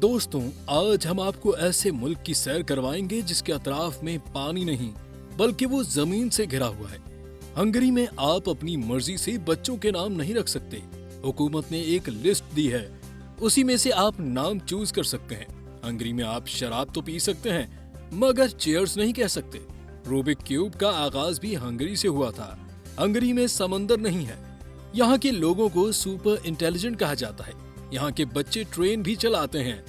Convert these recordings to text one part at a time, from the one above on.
दोस्तों, आज हम आपको ऐसे मुल्क की सैर करवाएंगे जिसके अतराफ में पानी नहीं बल्कि वो जमीन से घिरा हुआ है। हंगरी में आप अपनी मर्जी से बच्चों के नाम नहीं रख सकते। हुकूमत ने एक लिस्ट दी है, उसी में से आप नाम चूज कर सकते हैं। हंगरी में आप शराब तो पी सकते हैं मगर चेयर्स नहीं कह सकते। रूबिक क्यूब का आगाज भी हंगरी से हुआ था। हंगरी में समंदर नहीं है। यहाँ के लोगों को सुपर इंटेलिजेंट कहा जाता है। यहाँ के बच्चे ट्रेन भी चलाते हैं।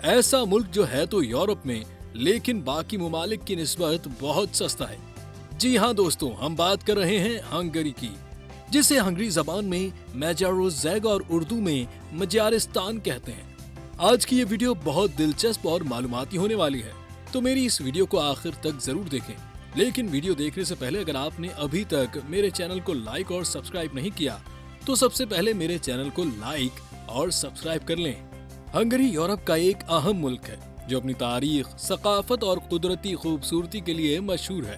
ऐसा मुल्क जो है तो यूरोप में, लेकिन बाकी ममालिक की निस्बत बहुत सस्ता है। जी हाँ दोस्तों, हम बात कर रहे हैं हंगरी की, जिसे हंगरी जबान में मैजारोज़ेग और उर्दू में मजारिस्तान कहते हैं। आज की ये वीडियो बहुत दिलचस्प और मालूमाती होने वाली है, तो मेरी इस वीडियो को आखिर तक जरूर देखें। लेकिन वीडियो देखने से पहले अगर आपने अभी तक मेरे चैनल को लाइक और सब्सक्राइब नहीं किया तो सबसे पहले मेरे चैनल को लाइक और सब्सक्राइब कर लें। हंगरी यूरोप का एक अहम मुल्क है जो अपनी तारीख, सकाफत और कुदरती खूबसूरती के लिए मशहूर है।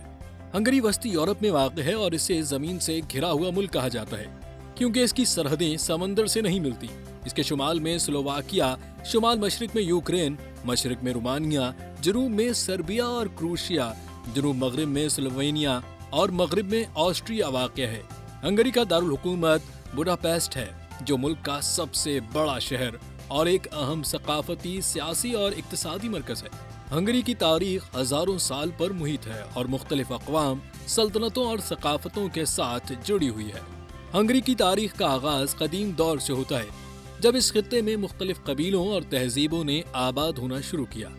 हंगरी वस्ती यूरोप में वाक़ है और इसे जमीन से घिरा हुआ मुल्क कहा जाता है क्योंकि इसकी सरहदें समंदर से नहीं मिलती। इसके शुमाल में स्लोवाकिया, शुमाल मशरिक में यूक्रेन, मशरिक में रोमानिया, जनूब में सर्बिया और क्रोएशिया, जनूब मगरिब में स्लोवेनिया और मगरिब में ऑस्ट्रिया वाक़ है। हंगरी का दारुल हुकूमत बुडापेस्ट है जो मुल्क का सबसे बड़ा शहर और एक अहम सकाफती, सियासी और इक्तिसादी मरकज है। हंगरी की तारीख हजारों साल पर मुहित है और मुख्तलिफ अक़वाम, सल्तनतों और सकाफतों के साथ जुड़ी हुई है। हंगरी की तारीख का आगाज कदीम दौर से होता है जब इस खित्ते में मुख्तलिफ कबीलों और तहजीबों ने आबाद होना शुरू किया।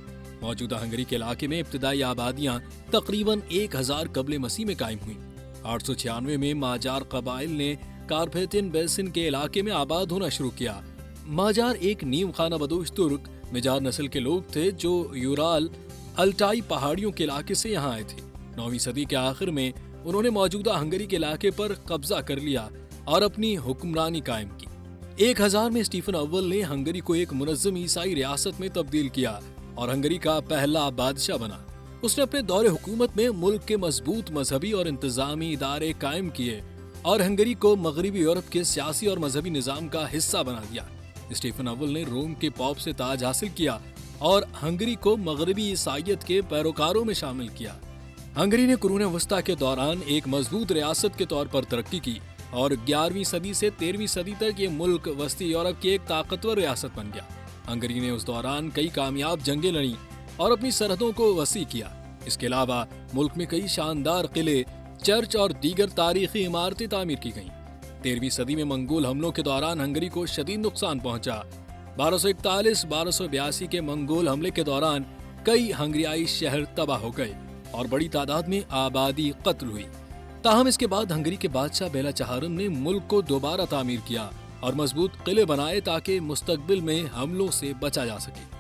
मौजूदा हंगरी के इलाके में इब्तदाई आबादियाँ तकरीबन 1000 कबल मसीह में कायम हुई। 896 में माजार कबाइल ने कारपेथियन बेसिन के इलाके में आबाद होना शुरू किया। माजार एक नीम खाना बदोश तुर्क मिजार नस्ल के लोग थे जो यूराल अल्टाई पहाड़ियों के इलाके से यहाँ आए थे। 9वीं सदी के आखिर में उन्होंने मौजूदा हंगरी के इलाके पर कब्जा कर लिया और अपनी हुक्मरानी कायम की। 1000 में स्टीफन अव्वल ने हंगरी को एक मुनज़्ज़म ईसाई रियासत में तब्दील किया और हंगरी का पहला बादशाह बना। उसने अपने दौरे हुकूमत में मुल्क के मजबूत मजहबी और इंतजामी इदारे कायम किए और हंगरी को मगरबी यूरोप के सियासी और मजहबी निजाम का हिस्सा बना दिया। स्टीफन अव्वल ने रोम के पॉप से ताज हासिल किया और हंगरी को मगरबी ईसाइयत के पैरोकारों में शामिल किया। हंगरी ने कुरून वस्ता के दौरान एक मजबूत रियासत के तौर पर तरक्की की और 11वीं सदी से 13वीं सदी तक ये मुल्क वस्ती यूरोप की एक ताकतवर रियासत बन गया। हंगरी ने उस दौरान कई कामयाब जंगें लड़ी और अपनी सरहदों को वसी किया। इसके अलावा मुल्क में कई शानदार किले, चर्च और दीगर तारीखी इमारतें तामीर की गईं। 13वीं सदी में मंगोल हमलों के दौरान हंगरी को शदीद नुकसान पहुंचा। 1241-1282 के मंगोल हमले के दौरान कई हंगरियाई शहर तबाह हो गए और बड़ी तादाद में आबादी कत्ल हुई। ताहम इसके बाद हंगरी के बादशाह बेला चहारम ने मुल्क को दोबारा तामीर किया और मजबूत किले बनाए ताकि मुस्तकबिल में हमलों से बचा जा सके।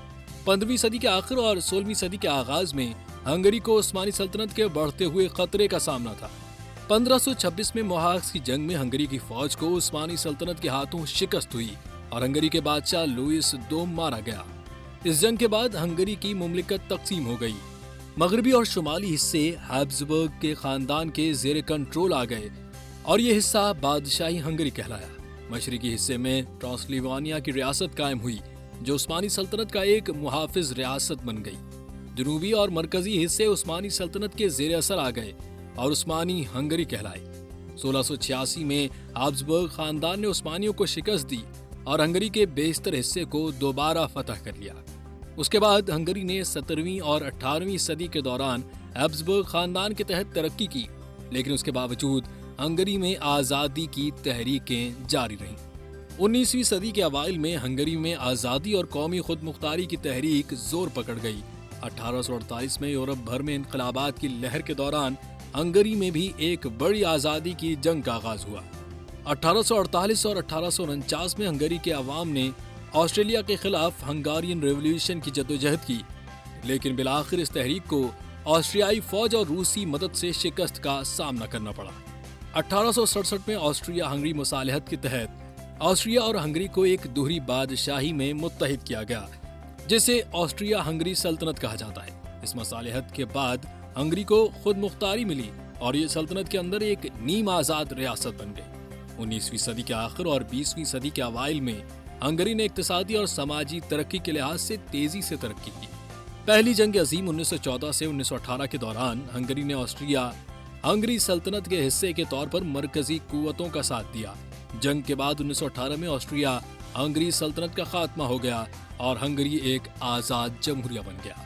15वीं सदी के आखिर और 16वीं सदी के आगाज में हंगरी को उस्मानी सल्तनत के बढ़ते हुए खतरे का सामना था। 1526 में मोहाक्स की जंग में हंगरी की फौज को उस्मानी सल्तनत के हाथों शिकस्त हुई और हंगरी के बादशाह लुइस दोम मारा गया। इस जंग के बाद हंगरी की मुमलिकत तकसीम हो गई। मगरबी और शुमाली हिस्से हैब्सबर्ग के खानदान के जेर कंट्रोल आ गए और ये हिस्सा बादशाही हंगरी कहलाया। मशरकी हिस्से में ट्रांसलिवानिया की रियासत कायम हुई जो उस्मानी सल्तनत का एक मुहाफिज रियासत बन गई। जनूबी और मरकजी हिस्से उस्मानी सल्तनत के जेर असर आ गए और उस्मानी हंगरी कहलाए। 1686 में हैब्सबर्ग खानदान ने उस्मानियों को शिकस्त दी और हंगरी के बेशतर हिस्से को दोबारा फतह कर लिया। उसके बाद हंगरी ने 17वीं और 18वीं सदी के दौरान हैब्सबर्ग खानदान के तहत तरक्की की, लेकिन उसके बावजूद हंगरी में आज़ादी की तहरीकें जारी रहीं। 19वीं सदी के अवाइल में हंगरी में आज़ादी और कौमी खुद मुख्तारी की तहरीक जोर पकड़ गई। 1848 में यूरोप भर में इनकलाबात की लहर के दौरान हंगरी में भी एक बड़ी आज़ादी की जंग का आगाज हुआ। 1848 और 1849 में हंगरी के अवाम ने ऑस्ट्रेलिया के खिलाफ हंगारियन रेवोल्यूशन की जद्दोजहद की, लेकिन बिलाखिर इस तहरीक को ऑस्ट्रियाई फौज और रूसी मदद से शिकस्त का सामना करना पड़ा। 1867 में ऑस्ट्रिया हंगरी मुसालहत के तहत ऑस्ट्रिया और हंगरी को एक दोहरी बादशाही में मुत्तहिद किया गया जिसे ऑस्ट्रिया हंगरी सल्तनत कहा जाता है। इस मुसालहत के बाद हंगरी को खुद मुख्तारी मिली और ये सल्तनत के अंदर एक नीम आज़ाद रियासत बन गई। 19वीं सदी के आखिर और 20वीं सदी के अवाइल में हंगरी ने इक्तिसादी और समाजी तरक्की के लिहाज से तेजी से तरक्की की। पहली जंग अजीम 1914 से 1918 के दौरान हंगरी ने ऑस्ट्रिया हंगरी सल्तनत के हिस्से के तौर पर मरकजी कुव्वतों का साथ दिया। जंग के बाद 1918 में ऑस्ट्रिया हंगरी सल्तनत का खात्मा हो गया और हंगरी एक आजाद जमहूरिया बन गया।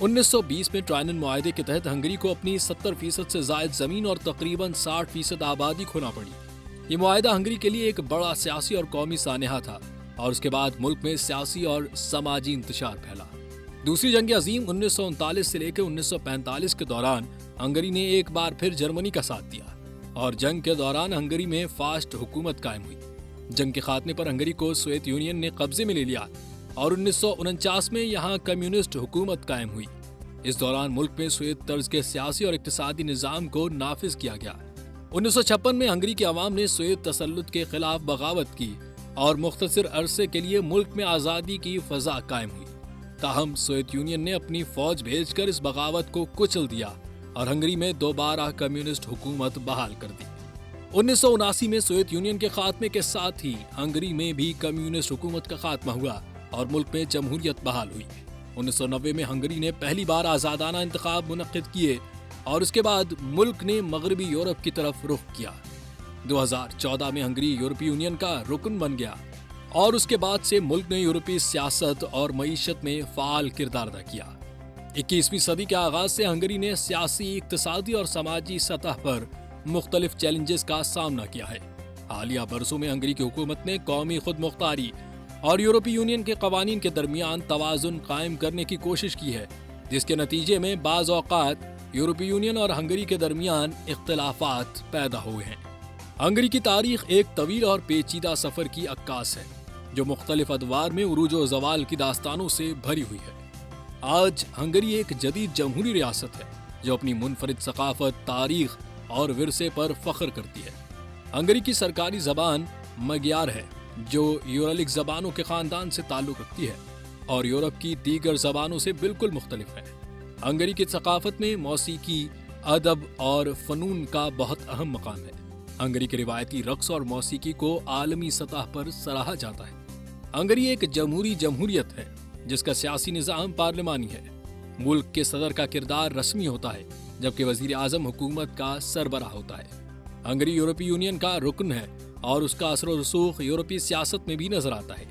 1920 में ट्रायनन मुआहदे के तहत हंगरी को अपनी 70% से जायद जमीन और तकरीबन 60% आबादी खोना पड़ी। ये मुआहदा हंगरी के लिए एक बड़ा सियासी और कौमी सानेहा था और उसके बाद मुल्क में सियासी और समाजी इंतशार फैला। दूसरी जंग अजीम 1939 से लेकर 1945 के दौरान हंगरी ने एक बार फिर जर्मनी का साथ दिया और जंग के दौरान हंगरी में फास्ट हुकूमत कायम हुई। जंग के खात्मे पर हंगरी को सोवियत यूनियन ने कब्जे में ले लिया और 1949 में यहाँ कम्युनिस्ट हुकूमत कायम हुई। इस दौरान मुल्क में सोवियत तर्ज के सियासी और इक्तिसादी निजाम को नाफिज किया गया। 1956 में हंगरी की आवाम ने सोवियत तसल्लुत के खिलाफ बगावत की और मुख्तसर अरसे के लिए मुल्क में आज़ादी की फजा कायम हुई। ताहम सोवियत यूनियन ने अपनी फौज भेजकर इस बगावत को कुचल दिया और हंगरी में दोबारा कम्युनिस्ट हुकूमत बहाल कर दी। 1979 में सोवियत यूनियन के खात्मे के साथ ही हंगरी में भी कम्युनिस्ट हुकूमत का खात्मा हुआ और मुल्क में जमहूरियत बहाल हुई। 1990 में हंगरी ने पहली बार आज़ादाना इंतखाब मुनक्किद किए और उसके बाद मुल्क ने मगरबी यूरोप की तरफ रुख किया। 2014 में हंगरी यूरोपीय यूनियन का रुकन बन गया और उसके बाद से मुल्क ने यूरोपीय सियासत और मईशत में फाल किरदार अदा किया। 21वीं सदी के आगाज से हंगरी ने सियासी, इक्तिसादी और समाजी सतह पर मुख्तलिफ चैलेंजेस का सामना किया है। हालिया बरसों में हंगरी की हुकूमत ने कौमी खुद मुख्तारी और यूरोपीय यूनियन के कवानीन के दरमियान तवाजुन कायम करने की कोशिश की है, जिसके नतीजे में बाज़ औक़ात यूरोपीय यूनियन और हंगरी के दरमियान इख्तिलाफात पैदा हुए हैं। हंगरी की तारीख एक तवील और पेचीदा सफर की अक्कास है जो मुख्तलिफ अदवार में उरूज व ज़वाल की दास्तानों से भरी हुई है। आज हंगरी एक जदीद जमहूरी रियासत है जो अपनी मुनफरिद सकाफत, तारीख और विरसे पर फख्र करती है। हंगरी की सरकारी जबान मग्यार है जो यूरलिक जबानों के खानदान से ताल्लुक रखती है और यूरोप की दीगर जबानों से बिल्कुल मुख्तलिफ है। हंगरी की सकाफत में मौसीकी, अदब और फनून का बहुत अहम मकाम है। हंगरी के रिवायती रक्स और मौसीकी को आलमी सतह पर सराहा जाता है। हंगरी एक जमहूरी जमहूरियत है जिसका सियासी निज़ाम पार्लिमानी है। मुल्क के सदर का किरदार रस्मी होता है जबकि वजीर आजम हुकूमत का सरबराह होता है। हंगरी यूरोपीय यूनियन का रुकन है और उसका असर व रसूख यूरोपीय सियासत में भी नजर आता है।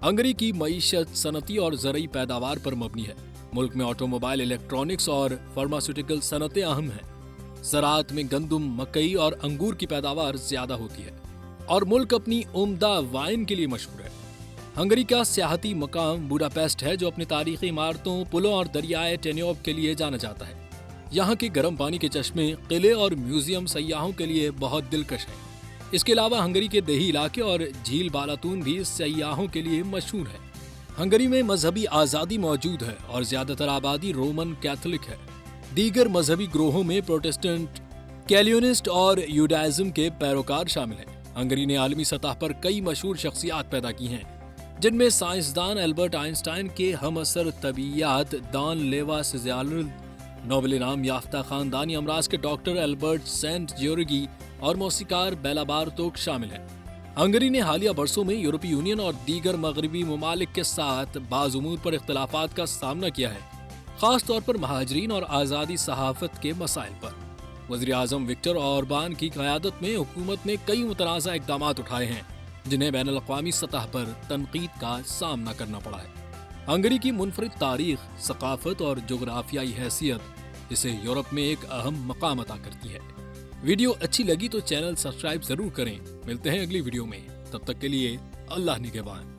हंगरी की मईशत सनती और ज़रई पैदावार पर मबनी है। मुल्क में ऑटोमोबाइल, इलेक्ट्रॉनिक्स और फार्मास्यूटिकल सनतें अहम हैं। ज़राअत में गंदम, मकई और अंगूर की पैदावार ज्यादा होती है और मुल्क अपनी उम्दा वाइन के लिए मशहूर है। हंगरी का सियाहती मकाम बुडापेस्ट है जो अपनी तारीखी इमारतों, पुलों और दरियाए टेन्योब के लिए जाना जाता है। यहाँ के गर्म पानी के चश्मे, किले और म्यूजियम सयाहों के लिए बहुत दिलकश हैं। इसके अलावा हंगरी के देही इलाके और झील बालातून भी सयाहों के लिए मशहूर है। हंगरी में मजहबी आज़ादी मौजूद है और ज्यादातर आबादी रोमन कैथोलिक है। दीगर मजहबी ग्रोहों में प्रोटेस्टेंट, कैलियोनिस्ट और यूडाइज्म के पैरोकार शामिल हैं। हंगरी ने आलमी सतह पर कई मशहूर शख्सियात पैदा की हैं जिनमें साइंसदान एल्बर्ट आइंस्टाइन के हम असर तबीयात दान लेवा सिजालुल, नोबेल इनाम याफ्ता खानदानी अमराज के डॉक्टर एल्बर्ट सेंट ज्योरगी और मौसीकार बेला बार्तोक शामिल हैं। हंगरी ने हालिया बरसों में यूरोपीय यूनियन और दीगर मगरबी ममालिक के साथ बाज़ उमूर पर इख्तिलाफात का सामना किया है, खास तौर पर महाजरीन और आज़ादी सहाफत के मसाइल पर। वज़ीर आज़म विक्टर ऑरबान की क़यादत में हुकूमत ने कई मुतनाज़ा इक़दाम उठाए हैं जिन्हें बैनुल अक़वामी सतह पर तनकीद का सामना करना पड़ा है। हंगरी की मुनफरिद तारीख, सकाफत और जोग्राफियाई हैसियत इसे यूरोप में एक अहम मकाम अता करती है। वीडियो अच्छी लगी तो चैनल सब्सक्राइब जरूर करें। मिलते हैं अगली वीडियो में, तब तक के लिए अल्लाह निगहबान।